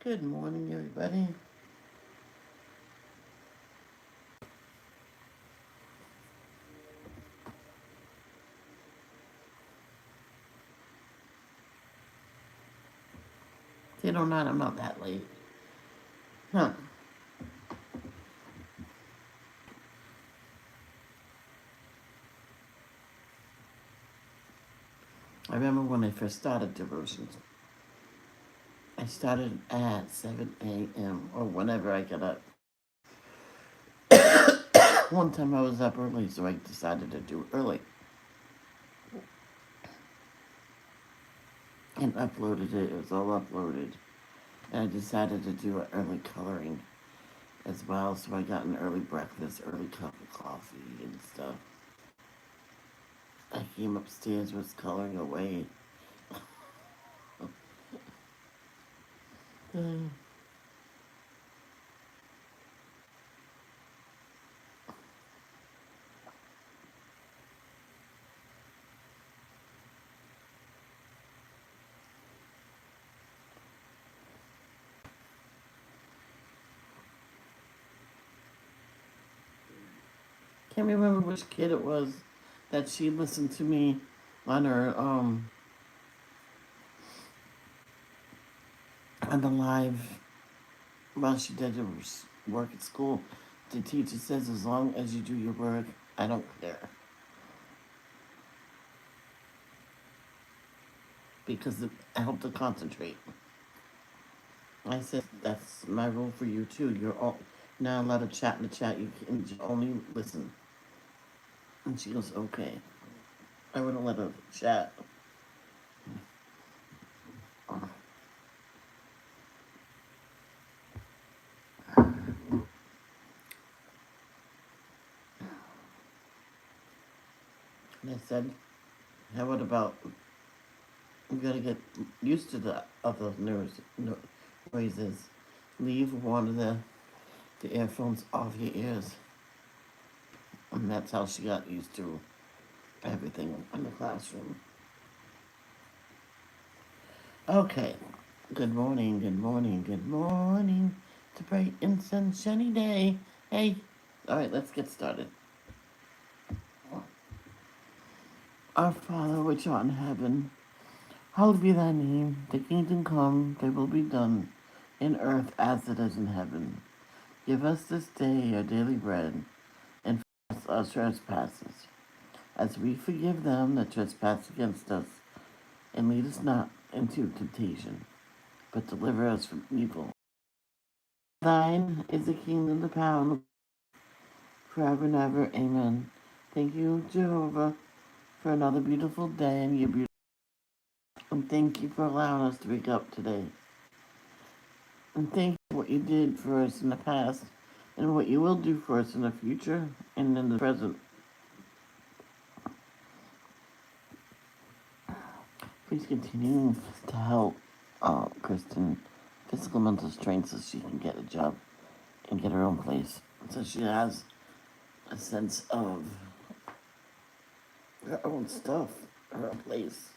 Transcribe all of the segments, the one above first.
Good morning, everybody. You know, not I'm not that late. Huh. I remember when I first started devotions. I started at 7 a.m. or whenever I got up. One time I was up early, so I decided to do it early and uploaded it. It was all uploaded. And I decided to do an early coloring as well, so I got an early breakfast, early cup of coffee and stuff. I came upstairs, was coloring away. Can't remember which kid it was that she listened to me on her on the live while she did her work at school. The teacher says, as long as you do your work, I don't care, because it helped to concentrate. I said, that's my rule for you too. You're all not allowed to chat in the chat. You can only listen. And she goes, okay. I wouldn't let her chat. And I said, how about you gotta get used to the other noises. Leave one of the earphones off your ears. And that's how she got used to everything in the classroom. Okay. Good morning, good morning, good morning. It's a bright and sunshiny day. Hey. Alright, let's get started. Our Father which art in heaven, hallowed be thy name. Thy kingdom come, thy will be done, in earth as it is in heaven. Give us this day our daily bread, and forgive us our trespasses, as we forgive them that trespass against us. And lead us not into temptation, but deliver us from evil. Thine is the kingdom, the power, and the forever and ever. Amen. Thank you, Jehovah, for another beautiful day and your beautiful. And thank you for allowing us to wake up today. And thank you for what you did for us in the past and what you will do for us in the future and in the present. Please continue to help Kristen physical mental strength so she can get a job and get her own place. So she has a sense of her own stuff, her own place.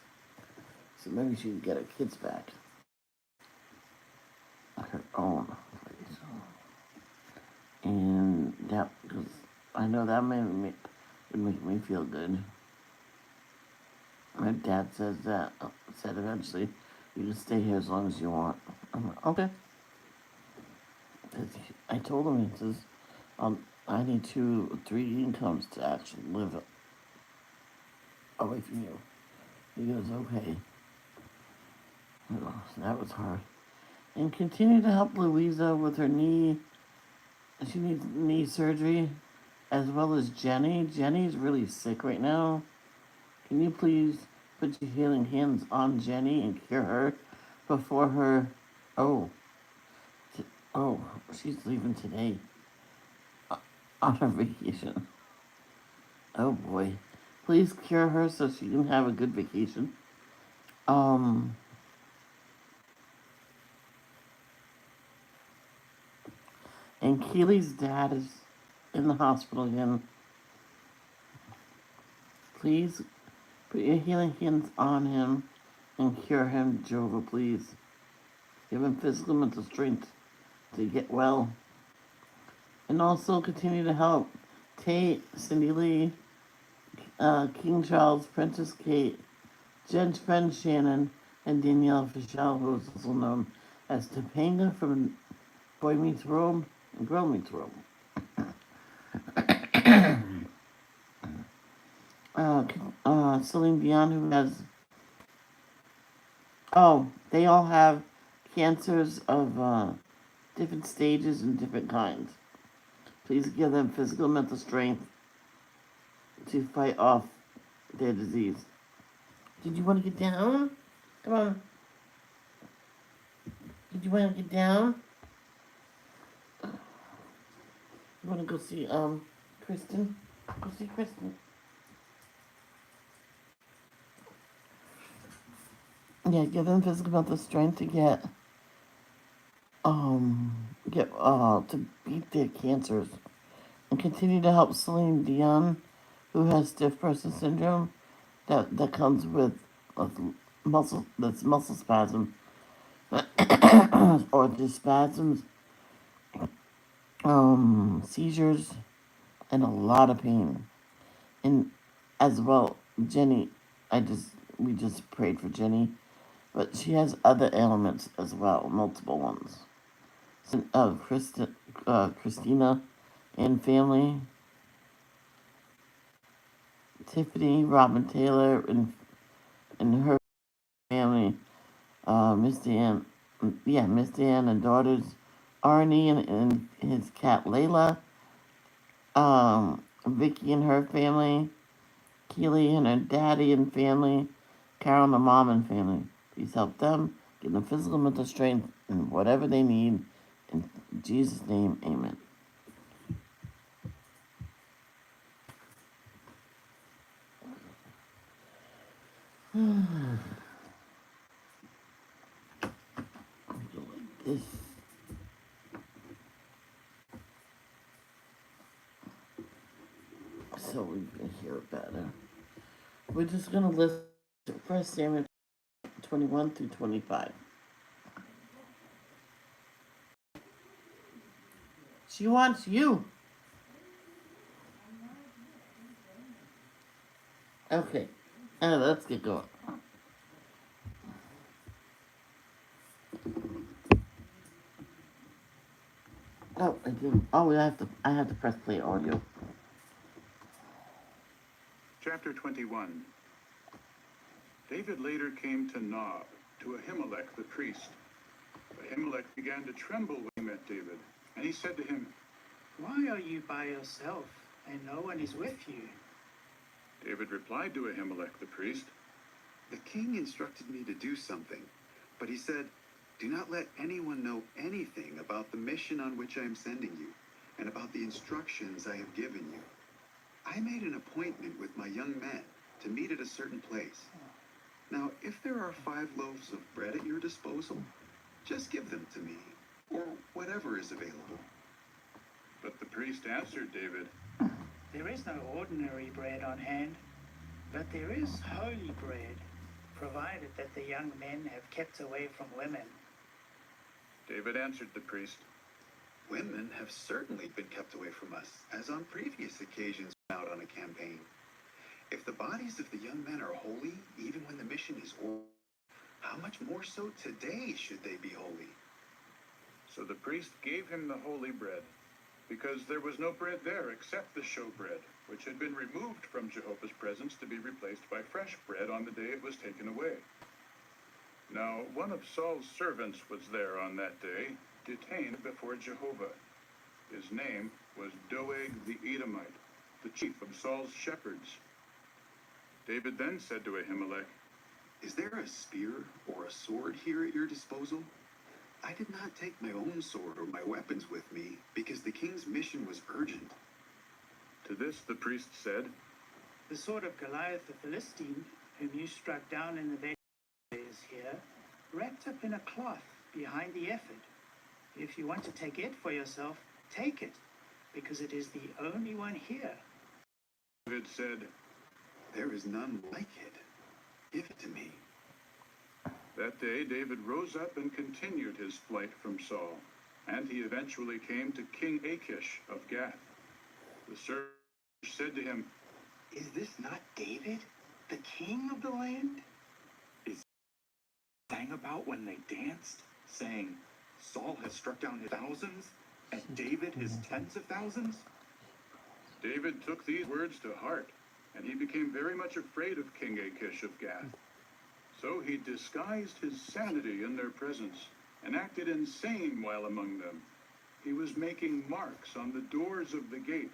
So maybe she can get her kids back. Her own place. And that, because I know that would make me feel good. My dad said eventually you can stay here as long as you want. I'm like, okay. I told him, he says, I need 2 or 3 incomes to actually live away from you. He goes, okay. Oh, so that was hard. And continue to help Louisa with her knee. She needs knee surgery, as well as Jenny. Jenny's really sick right now. Can you please put your healing hands on Jenny and cure her before her... Oh. Oh, she's leaving today. On her vacation. Oh boy. Please cure her so she can have a good vacation. And Keely's dad is in the hospital again. Please put your healing hands on him and cure him, Jehovah, please. Give him physical and mental strength to get well. And also continue to help Tate, Cindy Lee, King Charles, Princess Kate, Jen's friend Shannon, and Danielle Fischel, who is also known as Topanga from Boy Meets World and Girl Meets World. Celine Dion, who has, they all have cancers of different stages and different kinds. Please give them physical and mental strength to fight off their disease. Did you want to get down? Come on. Did you want to get down? You want to go see Kristen? Go see Kristen. Yeah, give them physical mental strength to to beat their cancers, and continue to help Celine Dion, who has stiff person syndrome, that comes with muscle spasm, or just spasms, seizures, and a lot of pain. And as well, Jenny, we just prayed for Jenny, but she has other ailments as well, multiple ones. So, Christina and family, Tiffany, Robin Taylor, and her family, Miss Dan, Miss Dan and daughters, Arnie and his cat Layla, Vicky and her family, Keely and her daddy and family, Carol and her mom and family. Please help them, give them physical and mental strength and whatever they need. In Jesus' name, amen. Like this. So we can hear it better. We're just going to list 1 Samuel 21 through 25. She wants you. Okay. Let's get going. Oh, I do. Oh, I have to press play audio. Chapter 21. David later came to Nob, to Ahimelech the priest. Ahimelech began to tremble when he met David, and he said to him, "Why are you by yourself, and no one is with you?" David replied to Ahimelech the priest, "The king instructed me to do something, but he said, 'Do not let anyone know anything about the mission on which I am sending you, and about the instructions I have given you. I made an appointment with my young men to meet at a certain place. Now, if there are 5 loaves of bread at your disposal, just give them to me, or whatever is available.'" But the priest answered David, "There is no ordinary bread on hand, but there is holy bread, provided that the young men have kept away from women." David answered the priest, "Women have certainly been kept away from us, as on previous occasions out on a campaign. If the bodies of the young men are holy, even when the mission is over, how much more so today should they be holy?" So the priest gave him the holy bread, because there was no bread there except the showbread, which had been removed from Jehovah's presence to be replaced by fresh bread on the day it was taken away. Now one of Saul's servants was there on that day, detained before Jehovah. His name was Doeg the Edomite, the chief of Saul's shepherds. David then said to Ahimelech, "Is there a spear or a sword here at your disposal? I did not take my own sword or my weapons with me, because the king's mission was urgent." To this the priest said, "The sword of Goliath the Philistine, whom you struck down in the valley, is here, wrapped up in a cloth behind the ephod. If you want to take it for yourself, take it, because it is the only one here." David said, "There is none like it. Give it to me." That day David rose up and continued his flight from Saul, and he eventually came to King Achish of Gath. The servant said to him, "Is this not David, the king of the land?" Is sang about when they danced, saying, "Saul has struck down his thousands, and David his tens of thousands"? David took these words to heart, and he became very much afraid of King Achish of Gath. So he disguised his sanity in their presence and acted insane while among them. He was making marks on the doors of the gate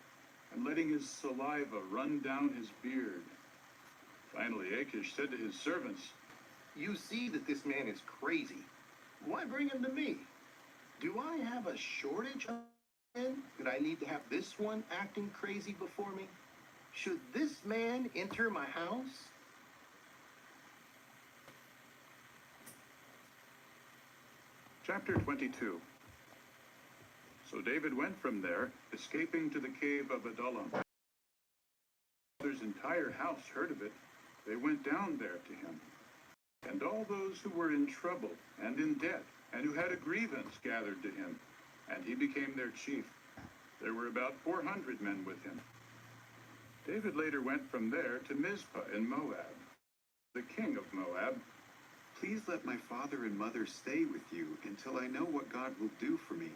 and letting his saliva run down his beard. Finally, Achish said to his servants, "You see that this man is crazy. Why bring him to me? Do I have a shortage of men that I need to have this one acting crazy before me? Should this man enter my house?" Chapter 22. So David went from there, escaping to the cave of Adullam. His father's entire house heard of it. They went down there to him. And all those who were in trouble and in debt, and who had a grievance, gathered to him, and he became their chief. There were about 400 men with him. David later went from there to Mizpah in Moab. The king of Moab, Please let my father and mother stay with you until I know what God will do for me.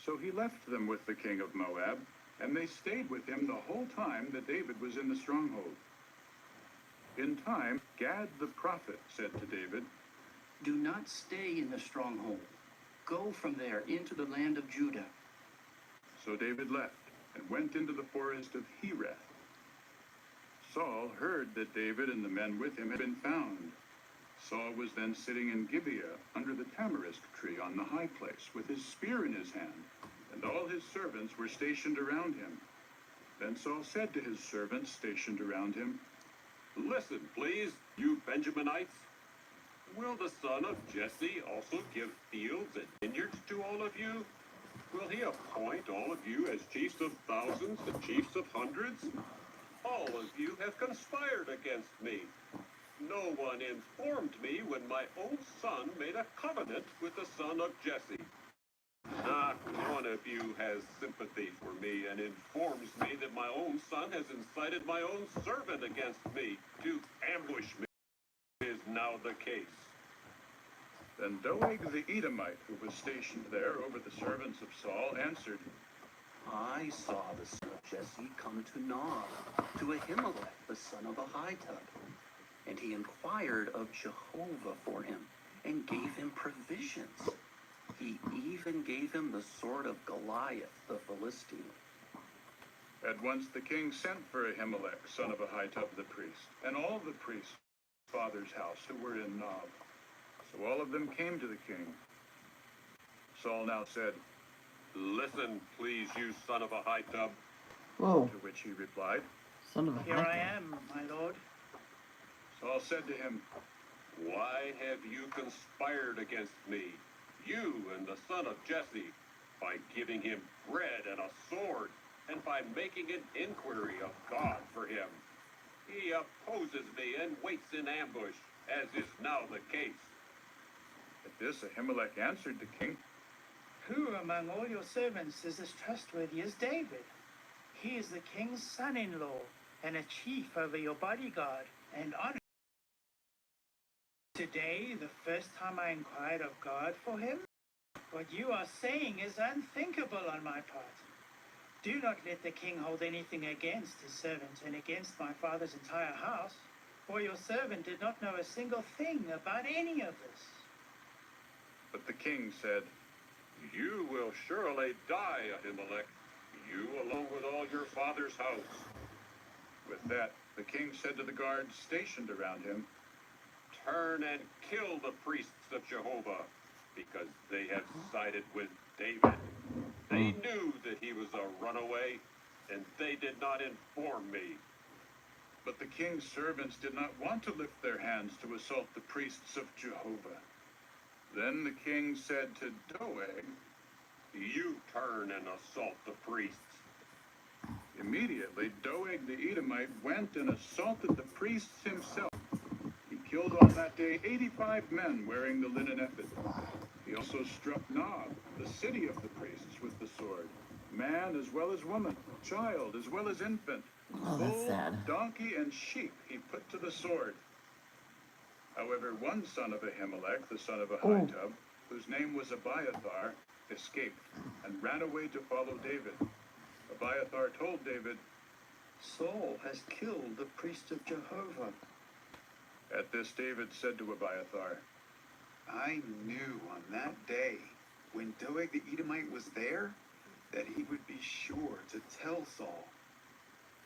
so he left them with the king of Moab, and they stayed with him the whole time that David was in the stronghold. In time, Gad the prophet said to David, "Do not stay in the stronghold. Go from there into the land of Judah." So David left and went into the forest of Hereth. Saul heard that David and the men with him had been found. Saul was then sitting in Gibeah under the tamarisk tree on the high place with his spear in his hand, and all his servants were stationed around him. Then Saul said to his servants stationed around him, "Listen, please, you Benjaminites. Will the son of Jesse also give fields and vineyards to all of you? Will he appoint all of you as chiefs of thousands and chiefs of hundreds? All of you have conspired against me. No one informed me when my own son made a covenant with the son of Jesse. Not one of you has sympathy for me and informs me that my own son has incited my own servant against me to ambush me. Is now the case." Then Doeg the Edomite, who was stationed there over the servants of Saul, answered, "I saw the son of Jesse come to Nob, to Ahimelech, the son of Ahitub, and he inquired of Jehovah for him, and gave him provisions. He even gave him the sword of Goliath, the Philistine." At once the king sent for Ahimelech, son of Ahitub the priest, and all the priests of his father's house who were in Nob. So all of them came to the king. Saul now said, "Listen, please, you son of Ahitub." Whoa, to which he replied. son of a Here I hunter. am, my lord. Saul said to him, "Why have you conspired against me, you and the son of Jesse, by giving him bread and a sword, and by making an inquiry of God for him? He opposes me and waits in ambush, as is now the case." At this Ahimelech answered the king, Who among all your servants is as trustworthy as David? He is the king's son-in-law and a chief over your bodyguard and honor. Today, the first time I inquired of God for him, what you are saying is unthinkable on my part. Do not let the king hold anything against his servant and against my father's entire house, for your servant did not know a single thing about any of this. but the king said, "You will surely die, Ahimelech, you along with all your father's house." With that, the king said to the guards stationed around him, "Turn and kill the priests of Jehovah, because they have sided with David. They knew that he was a runaway, and they did not inform me." But the king's servants did not want to lift their hands to assault the priests of Jehovah. Then the king said to Doeg, "You turn and assault the priests." Immediately Doeg the Edomite went and assaulted the priests himself. He killed on that day 85 men wearing the linen ephod. He also struck Nob, the city of the priests, with the sword, man as well as woman, child as well as infant, Oh, that's bull, sad. donkey, and sheep he put to the sword. However, one son of Ahimelech, the son of Ahitub, whose name was Abiathar, escaped and ran away to follow David. Abiathar told David, Saul has killed the priest of Jehovah. At this David said to Abiathar, I knew on that day, when Doeg the Edomite was there, that he would be sure to tell Saul.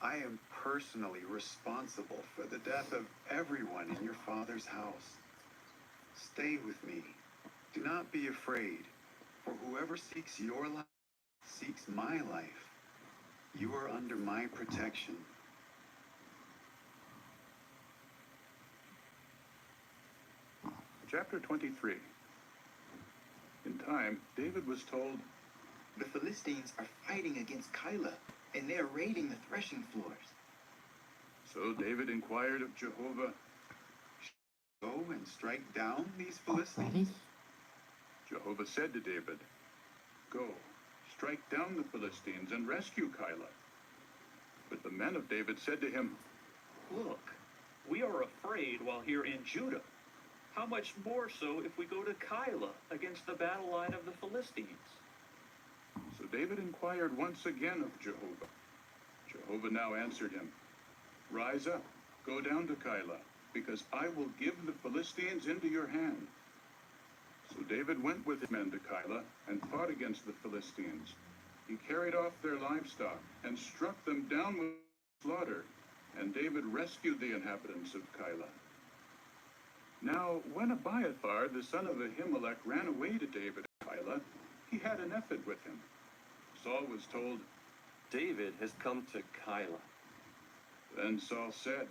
I am personally responsible for the death of everyone in your father's house. Stay with me. Do not be afraid, for whoever seeks your life seeks my life. You are under my protection. Chapter 23. In time, David was told, The Philistines are fighting against Keilah, and they are raiding the threshing floors. So David inquired of Jehovah, Go and strike down these Ready? Philistines. Jehovah said to David, Go, strike down the Philistines and rescue Keilah. But the men of David said to him, Look, we are afraid while here in Judah. How much more so if we go to Keilah against the battle line of the Philistines? So David inquired once again of Jehovah. Jehovah now answered him, Rise up, go down to Keilah, because I will give the Philistines into your hand. So David went with his men to Keilah and fought against the Philistines. He carried off their livestock and struck them down with slaughter, and David rescued the inhabitants of Keilah. Now, when Abiathar, the son of Ahimelech, ran away to David at Keilah, he had an ephod with him. Saul was told, David has come to Keilah. Then Saul said,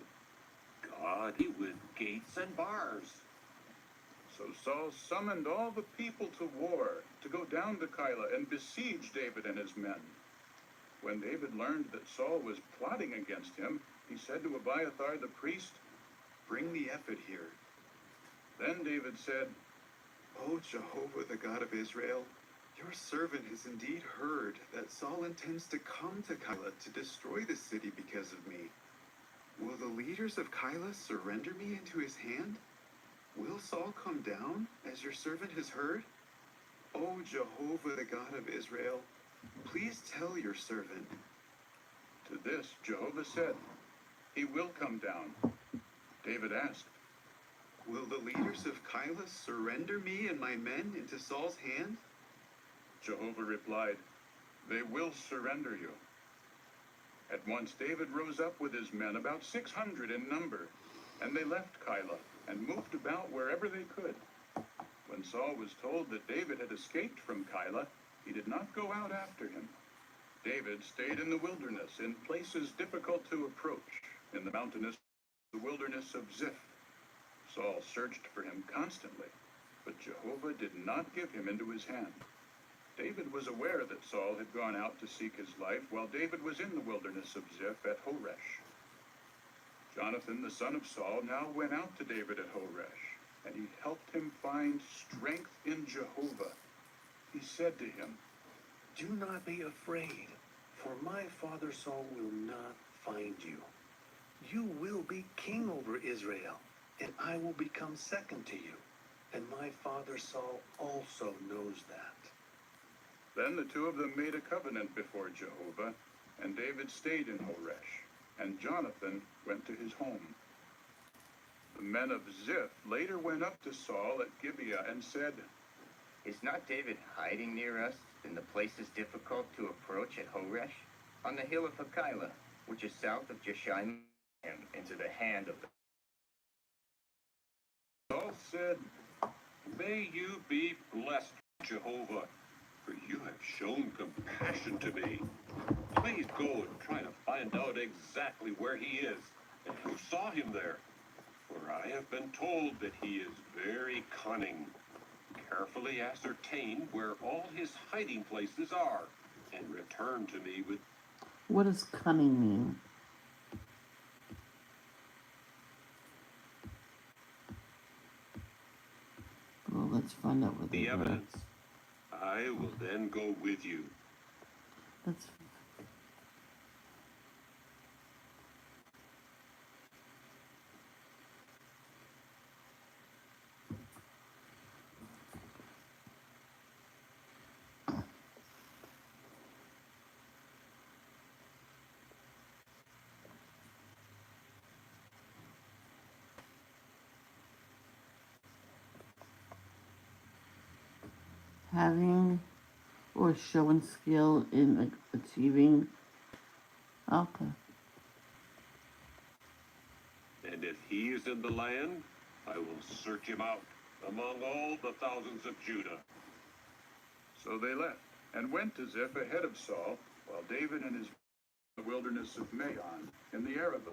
God, with gates and bars. So Saul summoned all the people to war, to go down to Keilah and besiege David and his men. When David learned that Saul was plotting against him, he said to Abiathar the priest, Bring the ephod here. Then David said, O Jehovah, the God of Israel, your servant has indeed heard that Saul intends to come to Keilah to destroy the city because of me. Will the leaders of Keilah surrender me into his hand? Will Saul come down, as your servant has heard? O Jehovah, the God of Israel, please tell your servant. To this Jehovah said, He will come down. David asked, Will the leaders of Keilah surrender me and my men into Saul's hand? Jehovah replied, They will surrender you. At once David rose up with his men, about 600 in number, and they left Keilah and moved about wherever they could. When Saul was told that David had escaped from Keilah, he did not go out after him. David stayed in the wilderness, in places difficult to approach, in the mountainous wilderness of Ziph. Saul searched for him constantly, but Jehovah did not give him into his hand. David was aware that Saul had gone out to seek his life while David was in the wilderness of Ziph at Horesh. Jonathan, the son of Saul, now went out to David at Horesh, and he helped him find strength in Jehovah. He said to him, Do not be afraid, for my father Saul will not find you. You will be king over Israel, and I will become second to you. And my father Saul also knows that. Then the two of them made a covenant before Jehovah, and David stayed in Horesh, and Jonathan went to his home. The men of Ziph later went up to Saul at Gibeah and said, Is not David hiding near us in the places difficult to approach at Horesh, on the hill of Hakilah, which is south of Jeshimon, and into the hand of the... Saul said, May you be blessed, Jehovah, for you have shown compassion to me. Please go and try to find out exactly where he is and who saw him there. For I have been told that he is very cunning. Carefully ascertain where all his hiding places are, and return to me with... What does cunning mean? Let's find out where The they were. evidence. I will then go with you. Let's. Having or showing skill in achieving. Okay. And if he is in the land, I will search him out among all the thousands of Judah. So they left, and went as if ahead of Saul, while David and his in the wilderness of Maon, in the Arabah,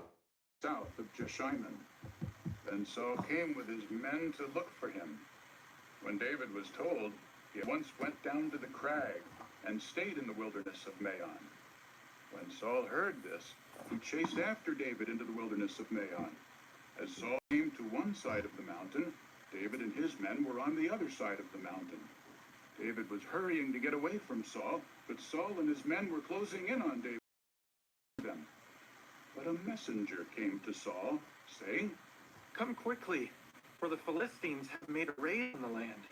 south of Jeshimon. Then Saul came with his men to look for him. When David was told, he at once went down to the crag, and stayed in the wilderness of Maon. When Saul heard this, he chased after David into the wilderness of Maon. As Saul came to one side of the mountain, David and his men were on the other side of the mountain. David was hurrying to get away from Saul, but Saul and his men were closing in on David. But a messenger came to Saul, saying, "Come quickly, for the Philistines have made a raid on the land."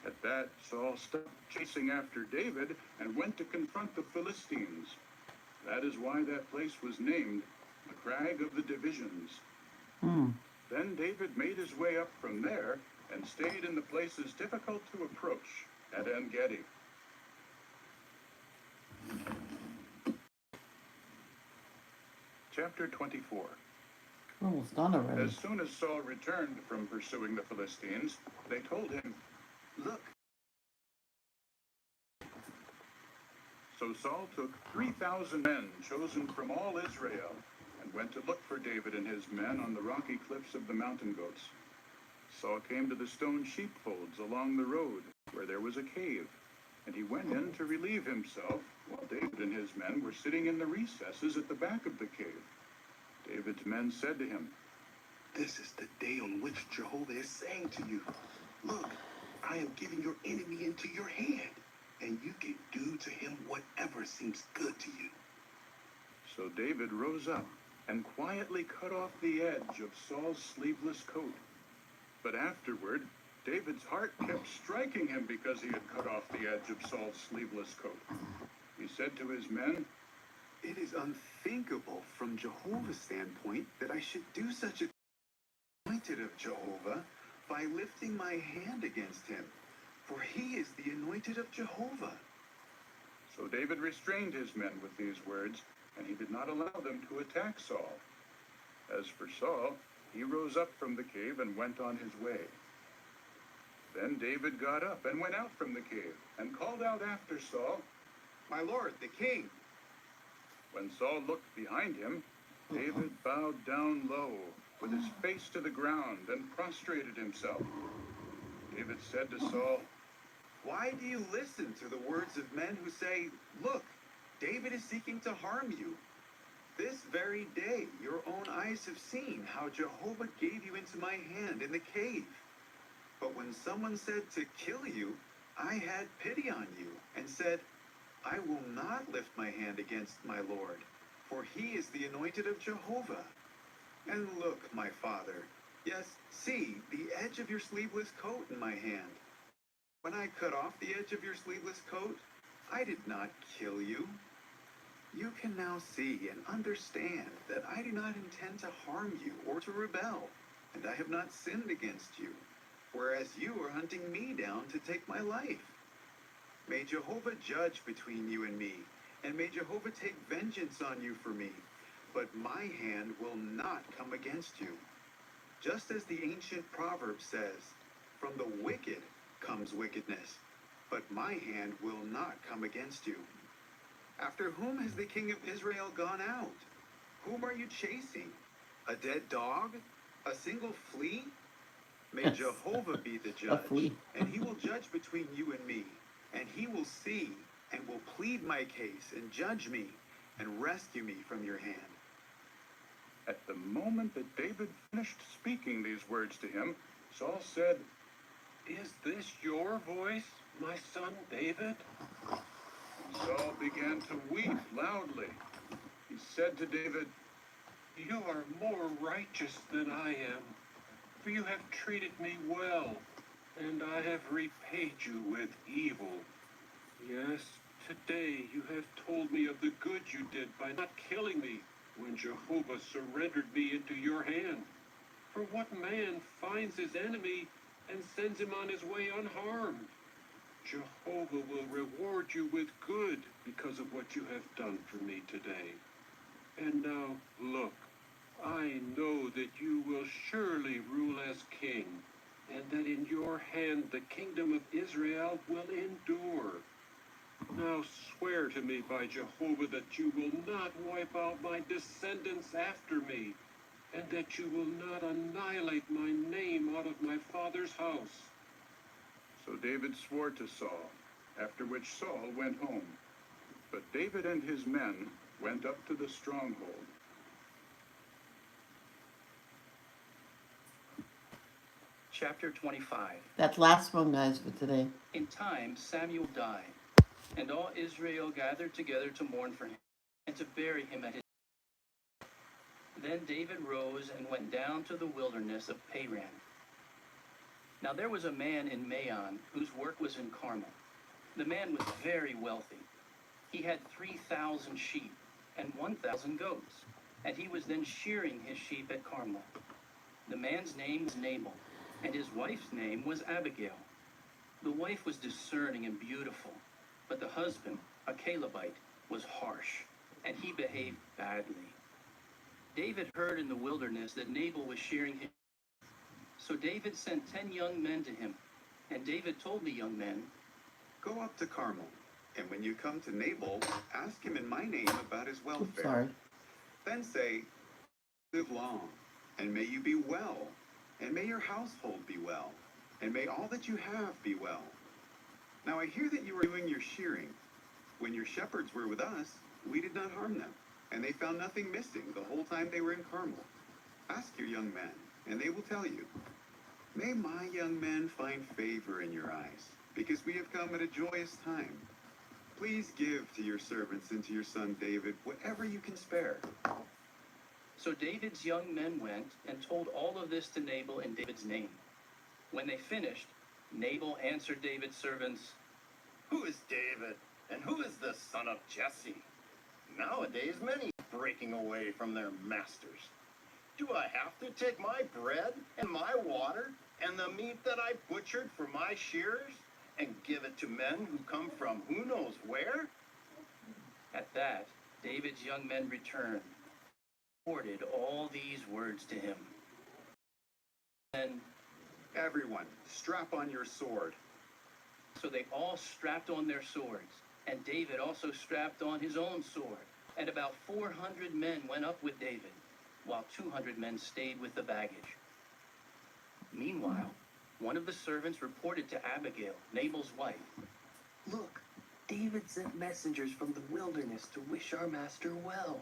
At that, Saul stopped chasing after David and went to confront the Philistines. That is why that place was named the Crag of the Divisions. Then David made his way up from there and stayed in the places difficult to approach at En-Gedi. Chapter 24. Almost done already. As soon as Saul returned from pursuing the Philistines, they told him, "Look." So Saul took 3,000 men chosen from all Israel and went to look for David and his men on the rocky cliffs of the mountain goats. Saul came to the stone sheepfolds along the road where there was a cave, and he went in to relieve himself while David and his men were sitting in the recesses at the back of the cave. David's men said to him, This is the day on which Jehovah is saying to you, Look, I am giving your enemy into your hand, and you can do to him whatever seems good to you. So David rose up and quietly cut off the edge of Saul's sleeveless coat. But afterward, David's heart kept striking him because he had cut off the edge of Saul's sleeveless coat. He said to his men, It is unthinkable from Jehovah's standpoint that I should do such a anointed of Jehovah by lifting my hand against him, for he is the anointed of Jehovah. So David restrained his men with these words, and he did not allow them to attack Saul. As for Saul, he rose up from the cave and went on his way. Then David got up and went out from the cave and called out after Saul, My lord, the king. When Saul looked behind him, David bowed down low, with his face to the ground, and prostrated himself. David said to Saul, Why do you listen to the words of men who say, Look, David is seeking to harm you? This very day your own eyes have seen how Jehovah gave you into my hand in the cave. But when someone said to kill you, I had pity on you, and said, I will not lift my hand against my Lord, for he is the anointed of Jehovah. And look, my father, yes, see the edge of your sleeveless coat in my hand. When I cut off the edge of your sleeveless coat, I did not kill you. You can now see and understand that I do not intend to harm you or to rebel, and I have not sinned against you, whereas you are hunting me down to take my life. May Jehovah judge between you and me, and may Jehovah take vengeance on you for me, but my hand will not come against you. Just as the ancient proverb says, from the wicked comes wickedness, but my hand will not come against you. After whom has the king of Israel gone out? Whom are you chasing? A dead dog? A single flea? May Yes. Jehovah be the A judge, flea. and he will judge between you and me, and he will see and will plead my case and judge me and rescue me from your hand. At the moment that David finished speaking these words to him, Saul said, Is this your voice, my son David? Saul began to weep loudly. He said to David, You are more righteous than I am, for you have treated me well, and I have repaid you with evil. Yes, today you have told me of the good you did by not killing me when Jehovah surrendered me into your hand. For what man finds his enemy and sends him on his way unharmed? Jehovah will reward you with good because of what you have done for me today. And now, look, I know that you will surely rule as king, and that in your hand the kingdom of Israel will endure. Now swear to me by Jehovah that you will not wipe out my descendants after me, and that you will not annihilate my name out of my father's house. So David swore to Saul, after which Saul went home. But David and his men went up to the stronghold. Chapter 25. That last one, guys, for today. In time, Samuel died, and all Israel gathered together to mourn for him and to bury him at his. Then David rose and went down to the wilderness of Paran. Now there was a man in Maon whose work was in Carmel. The man was very wealthy. He had 3,000 sheep and 1,000 goats, and he was then shearing his sheep at Carmel. The man's name was Nabal, and his wife's name was Abigail. The wife was discerning and beautiful, but the husband, a Calebite, was harsh, and he behaved badly. David heard in the wilderness that Nabal was shearing his sheep. So David sent 10 young men to him, and David told the young men, Go up to Carmel, and when you come to Nabal, ask him in my name about his welfare. Sorry. Then say, Live long, and may you be well, and may your household be well, and may all that you have be well. Now I hear that you are doing your shearing. When your shepherds were with us, we did not harm them, and they found nothing missing the whole time they were in Carmel. Ask your young men, and they will tell you. May my young men find favor in your eyes, because we have come at a joyous time. Please give to your servants and to your son David whatever you can spare. So David's young men went and told all of this to Nabal in David's name. When they finished, Nabal answered David's servants, Who is David, and who is the son of Jesse? Nowadays, many are breaking away from their masters. Do I have to take my bread and my water and the meat that I butchered for my shearers and give it to men who come from who knows where? At that, David's young men returned, reported all these words to him. Then, Everyone, strap on your sword. so they all strapped on their swords, and David also strapped on his own sword. And about 400 men went up with David, while 200 men stayed with the baggage. Meanwhile, one of the servants reported to Abigail, Nabal's wife, Look, David sent messengers from the wilderness to wish our master well,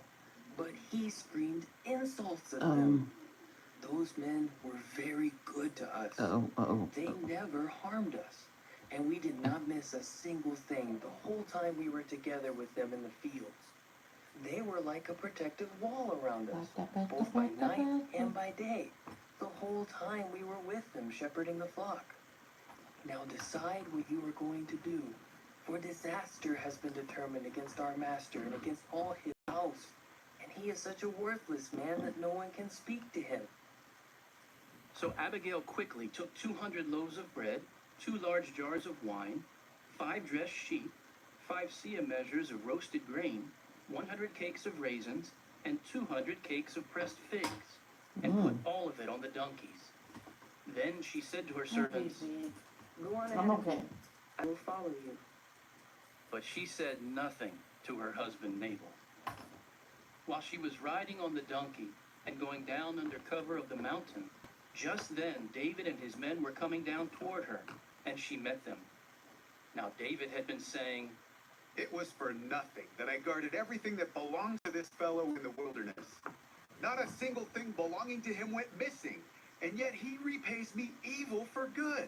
but he screamed insults at them. Those men were very good to us. They never harmed us, and we did not miss a single thing the whole time we were together with them in the fields. They were like a protective wall around us, both by night and by day, the whole time we were with them shepherding the flock. Now decide what you are going to do, for disaster has been determined against our master and against all his house, and he is such a worthless man that no one can speak to him. So Abigail quickly took 200 loaves of bread, 2 large jars of wine, 5 dressed sheep, 5 seah measures of roasted grain, 100 cakes of raisins, and 200 cakes of pressed figs, and put all of it on the donkeys. Then she said to her servants, Go on I'm ahead. okay. I will follow you. but she said nothing to her husband Nabal. While she was riding on the donkey and going down under cover of the mountain, just then David and his men were coming down toward her, and she met them. Now David had been saying, It was for nothing that I guarded everything that belonged to this fellow in the wilderness. Not a single thing belonging to him went missing, and yet he repays me evil for good.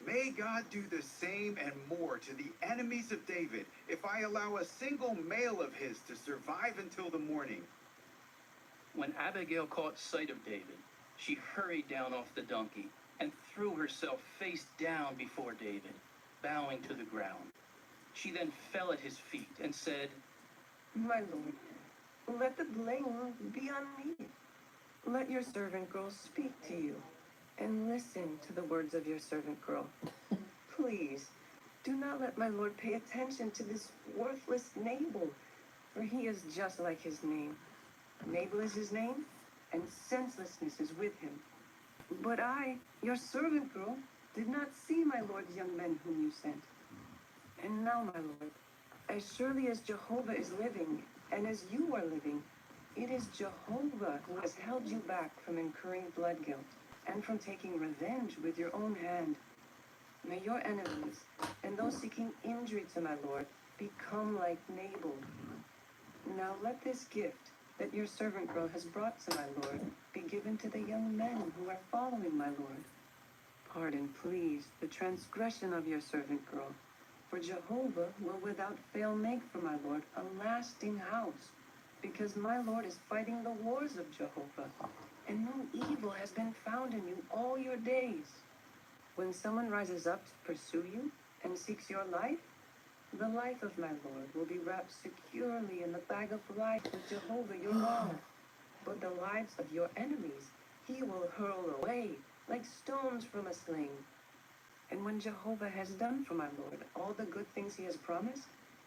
May God do the same and more to the enemies of David if I allow a single male of his to survive until the morning. When Abigail caught sight of David, she hurried down off the donkey and threw herself face down before David, bowing to the ground. She then fell at his feet and said, My lord, let the blame be on me. Let your servant girl speak to you, and listen to the words of your servant girl. Please, do not let my lord pay attention to this worthless Nabal, for he is just like his name. Nabal is his name, and senselessness is with him. But I, your servant girl, did not see my lord's young men whom you sent. And now, my lord, as surely as Jehovah is living, and as you are living, it is Jehovah who has held you back from incurring blood guilt, and from taking revenge with your own hand. May your enemies, and those seeking injury to my lord, become like Nabal. Now let this gift that your servant girl has brought to my lord be given to the young men who are following my lord. Pardon, please, the transgression of your servant girl, for Jehovah will without fail make for my lord a lasting house, because my lord is fighting the wars of Jehovah, and no evil has been found in you all your days. When someone rises up to pursue you and seeks your life, the life of my lord will be wrapped securely in the bag of life with Jehovah your God. But the lives of your enemies he will hurl away like stones from a sling. And when Jehovah has done for my lord all the good things he has promised,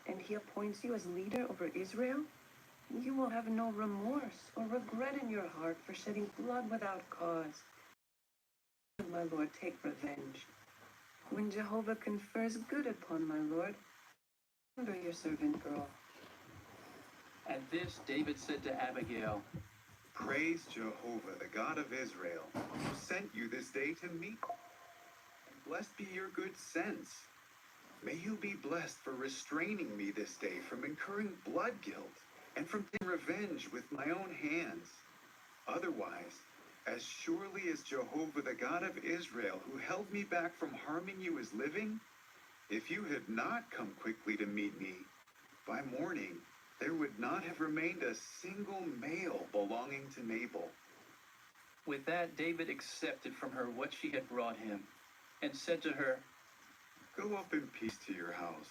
and he appoints you as leader over Israel, you will have no remorse or regret in your heart for shedding blood without cause. My lord, take revenge. When Jehovah confers good upon my lord, remember your servant girl. At this, David said to Abigail, Praise Jehovah, the God of Israel, who sent you this day to meet me. Blessed be your good sense. May you be blessed for restraining me this day from incurring blood guilt and from taking revenge with my own hands. Otherwise, as surely as Jehovah, the God of Israel, who held me back from harming you, is living, if you had not come quickly to meet me, by morning there would not have remained a single male belonging to Nabal. With that, David accepted from her what she had brought him, and said to her, Go up in peace to your house.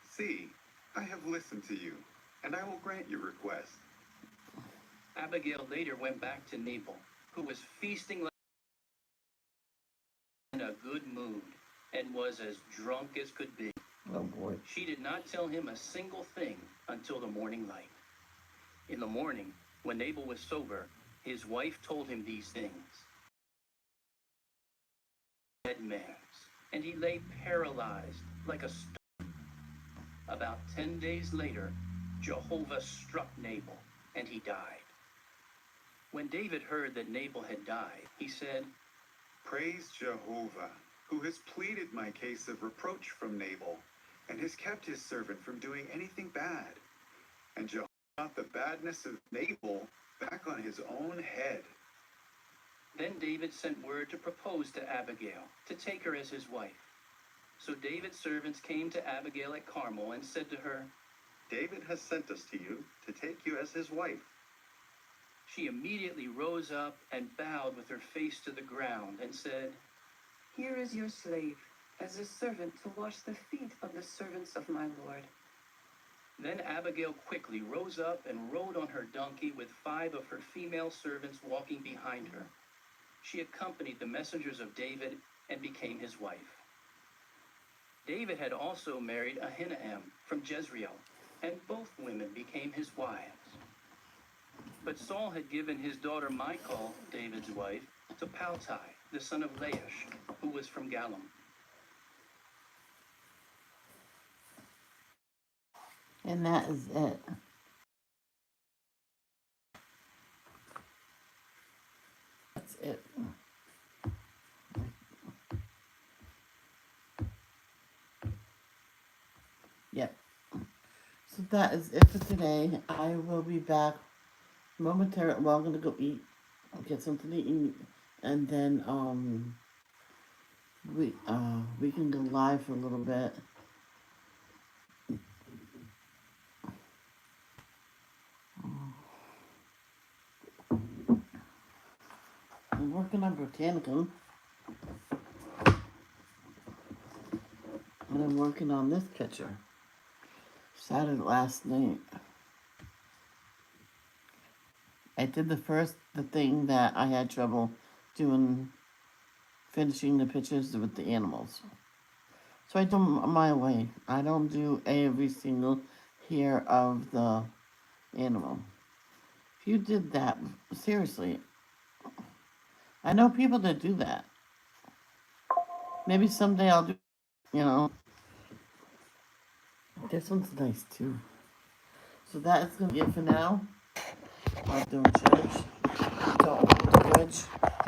See, I have listened to you, and I will grant your request. Abigail later went back to Nabal, who was feasting like in a good mood, and was as drunk as could be. Oh boy. She did not tell him a single thing until the morning light. In the morning, when Nabal was sober, his wife told him these things. Dead man's, and he lay paralyzed like a stone. About 10 days later, Jehovah struck Nabal, and he died. When David heard that Nabal had died, he said, Praise Jehovah, who has pleaded my case of reproach from Nabal, and has kept his servant from doing anything bad. And Jehovah brought the badness of Nabal back on his own head. Then David sent word to propose to Abigail, to take her as his wife. So David's servants came to Abigail at Carmel and said to her, David has sent us to you to take you as his wife. She immediately rose up and bowed with her face to the ground and said, Here is your slave, as a servant to wash the feet of the servants of my lord. Then Abigail quickly rose up and rode on her donkey with 5 of her female servants walking behind her. She accompanied the messengers of David and became his wife. David had also married Ahinoam from Jezreel, and both women became his wives. But Saul had given his daughter Michal, David's wife, to Paltai, the son of Laish, who was from Galim. And that is it. That's it. Yep. So that is it for today. I will be back momentarily. Well, I'm gonna go eat, get something to eat, and then we can go live for a little bit. I'm working on Botanicum, and I'm working on this picture. Started last night. I did the thing that I had trouble doing, finishing the pictures with the animals. So I do my way. I don't do every single hair of the animal. If you did that, seriously, I know people that do that. Maybe someday I'll do, you know. This one's nice too. So that is going to be it for now. I'm doing church. Don't hold the grudge.